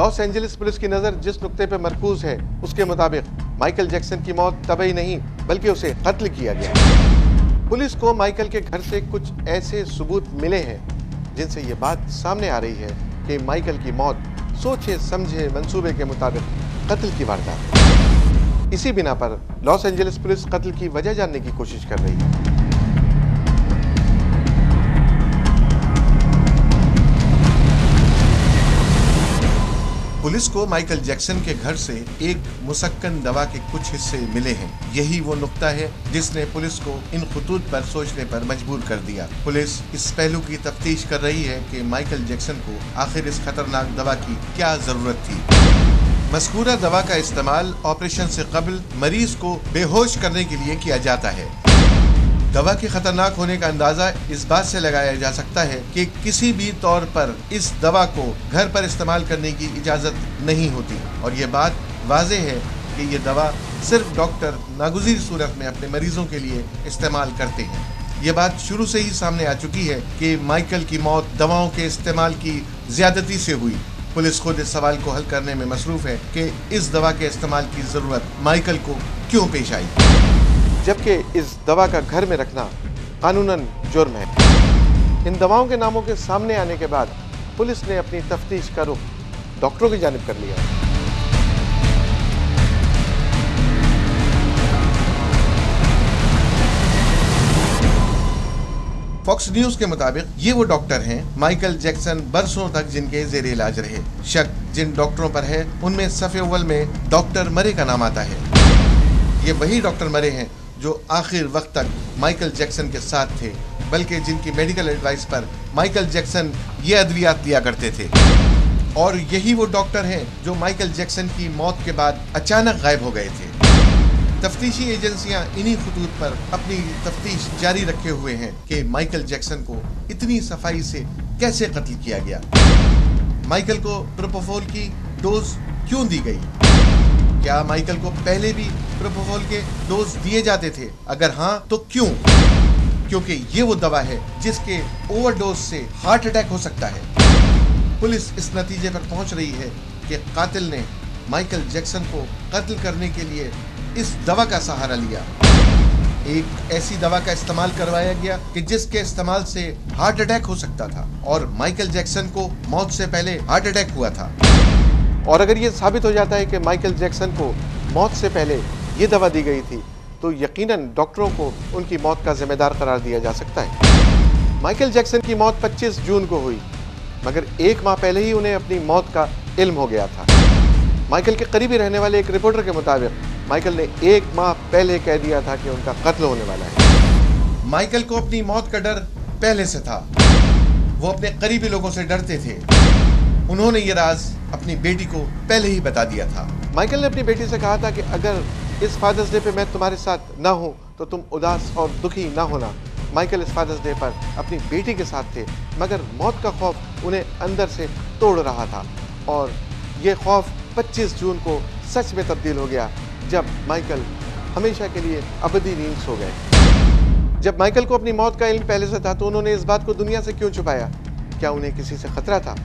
Los Angeles police की नजर जिस नुक्ते पर मरकूज है उसके मुताबिक माइकल जैक्सन की मौत तबई नहीं बल्कि उसे कत्ल किया गया। पुलिस को माइकल के घर से कुछ ऐसे सबूत मिले हैं जिनसे ये बात सामने आ रही है कि माइकल की मौत सोचे समझे मंसूबे के मुताबिक कत्ल की वारदात है। इसी बिना पर लॉस एंजलिस पुलिस कत्ल की वजह जानने की कोशिश कर रही है। पुलिस को माइकल जैक्सन के घर से एक मुसक्कन दवा के कुछ हिस्से मिले हैं। यही वो नुक्ता है जिसने पुलिस को इन खुतूत पर सोचने पर मजबूर कर दिया। पुलिस इस पहलू की तफ्तीश कर रही है कि माइकल जैक्सन को आखिर इस खतरनाक दवा की क्या जरूरत थी। मज़कूरा दवा का इस्तेमाल ऑपरेशन से कबल मरीज को बेहोश करने के लिए किया जाता है। दवा के खतरनाक होने का अंदाजा इस बात से लगाया जा सकता है कि किसी भी तौर पर इस दवा को घर पर इस्तेमाल करने की इजाजत नहीं होती और ये बात वाज़ेह है कि ये दवा सिर्फ डॉक्टर नागुज़ीर सूरत में अपने मरीजों के लिए इस्तेमाल करते हैं। ये बात शुरू से ही सामने आ चुकी है कि माइकल की मौत दवाओं के इस्तेमाल की ज्यादती से हुई। पुलिस खुद इस सवाल को हल करने में मसरूफ है कि इस दवा के इस्तेमाल की जरूरत माइकल को क्यों पेश आई, जबकि इस दवा का घर में रखना कानूनन जुर्म है। इन दवाओं के नामों के सामने आने के बाद पुलिस ने अपनी तफ्तीश का रुख डॉक्टरों की जानिब कर लिया। फॉक्स न्यूज के मुताबिक ये वो डॉक्टर हैं माइकल जैक्सन बरसों तक जिनके जेर इलाज रहे। शक जिन डॉक्टरों पर है उनमें सफ़े अव्वल में डॉक्टर मरे का नाम आता है। ये वही डॉक्टर मरे हैं जो आखिर वक्त तक माइकल जैक्सन के साथ थे, बल्कि जिनकी मेडिकल एडवाइस पर माइकल जैक्सन ये अद्वियात लिया करते थे। और यही वो डॉक्टर हैं जो माइकल जैक्सन की मौत के बाद अचानक गायब हो गए थे। तफ्तीशी एजेंसियां इन्हीं खुतूत पर अपनी तफ्तीश जारी रखे हुए हैं कि माइकल जैक्सन को इतनी सफाई से कैसे कत्ल किया गया। माइकल को प्रोपोफोल की डोज क्यों दी गई? क्या माइकल को पहले भी प्रोपोफोल के डोज दिए जाते थे? अगर हाँ तो क्यों? क्योंकि ये वो दवा है जिसके ओवरडोज से हार्ट अटैक हो सकता है। पुलिस इस नतीजे पर पहुंच रही है कि कातिल ने माइकल जैक्सन को कत्ल करने के लिए इस दवा का सहारा लिया। एक ऐसी दवा का इस्तेमाल करवाया गया कि जिसके इस्तेमाल से हार्ट अटैक हो सकता था और माइकल जैक्सन को मौत से पहले हार्ट अटैक हुआ था। और अगर ये साबित हो जाता है कि माइकल जैक्सन को मौत से पहले ये दवा दी गई थी तो यकीनन डॉक्टरों को उनकी मौत का जिम्मेदार करार दिया जा सकता है। माइकल जैक्सन की मौत 25 जून को हुई, मगर एक माह पहले ही उन्हें अपनी मौत का इल्म हो गया था। माइकल के करीबी रहने वाले एक रिपोर्टर के मुताबिक माइकल ने एक माह पहले कह दिया था कि उनका कत्ल होने वाला है। माइकल को अपनी मौत का डर पहले से था। वो अपने करीबी लोगों से डरते थे। उन्होंने ये राज अपनी बेटी को पहले ही बता दिया था। माइकल ने अपनी बेटी से कहा था कि अगर इस फादर्स डे पे मैं तुम्हारे साथ ना हूँ तो तुम उदास और दुखी ना होना। माइकल इस फादर्स डे पर अपनी बेटी के साथ थे, मगर मौत का खौफ उन्हें अंदर से तोड़ रहा था और ये खौफ 25 जून को सच में तब्दील हो गया जब माइकल हमेशा के लिए अबदी नींद सो गए। जब माइकल को अपनी मौत का इल्म पहले से था तो उन्होंने इस बात को दुनिया से क्यों छुपाया? क्या उन्हें किसी से खतरा था?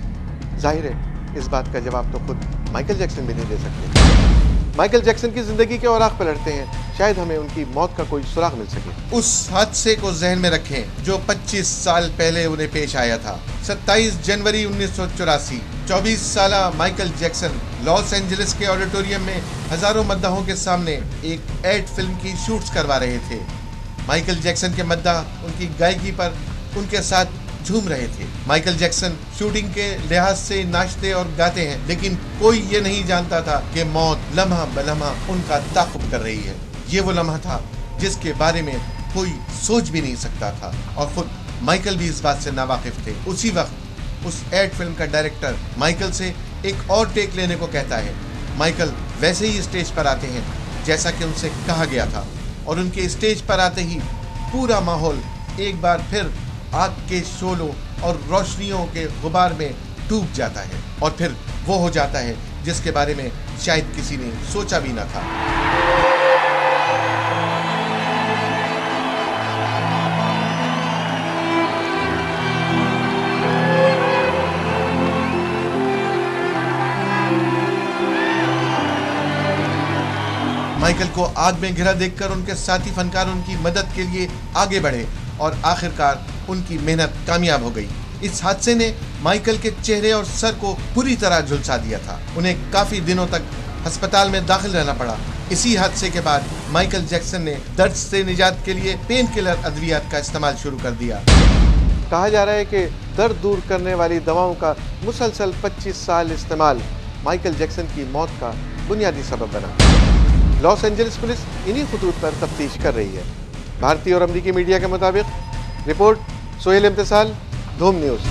जाहिर है इस बात का जवाब तो खुद माइकल जैक्सन भी नहीं दे सकते। माइकल जैक्सन की जिंदगी के औराख पलटते हैं, शायद हमें उनकी मौत का कोई सुराग मिल सके। उस हादसे को जहन में रखें जो 25 साल पहले उन्हें पेश आया था। 27 जनवरी 1984 24 साला माइकल जैक्सन लॉस एंजलिस के ऑडिटोरियम में हजारों मद्दाहों के सामने एक एड फिल्म की शूट्स करवा रहे थे। माइकल जैक्सन के मद्दाह उनकी गायकी पर उनके साथ झूम रहे थे। माइकल जैक्सन शूटिंग के लिहाज से नाचते और गाते हैं, लेकिन कोई ये नहीं जानता था कि मौत लम्हा बलम्हा उनका ताक़ुब कर रही है। ये वो लम्हा था जिसके बारे में कोई सोच भी नहीं सकता था और खुद माइकल भी इस बात से नावाकिफ थे। उसी वक्त उस एड फिल्म का डायरेक्टर माइकल से एक और टेक लेने को कहता है। माइकल वैसे ही स्टेज पर आते हैं जैसा कि उनसे कहा गया था और उनके स्टेज पर आते ही पूरा माहौल एक बार फिर आग के शोलों और रोशनियों के गुबार में डूब जाता है और फिर वो हो जाता है जिसके बारे में शायद किसी ने सोचा भी ना था। माइकल को आग में घिरा देखकर उनके साथी फनकार उनकी मदद के लिए आगे बढ़े और आखिरकार उनकी मेहनत कामयाब हो गई। इस हादसे ने माइकल के चेहरे और सर को पूरी तरह झुलसा दिया था। उन्हें काफी दिनों तक अस्पताल में दाखिल रहना पड़ा। इसी हादसे के बाद माइकल जैक्सन ने दर्द से निजात के लिए पेन किलर अद्वियात का इस्तेमाल शुरू कर दिया। कहा जा रहा है कि दर्द दूर करने वाली दवाओं का मुसलसल 25 साल इस्तेमाल माइकल जैक्सन की मौत का बुनियादी सबब बना। लॉस एंजलिस पुलिस इन्हीं खतूत पर तफ्तीश कर रही है। भारतीय और अमरीकी मीडिया के मुताबिक रिपोर्ट सोहेल इम्तिसाल, धूम न्यूज़।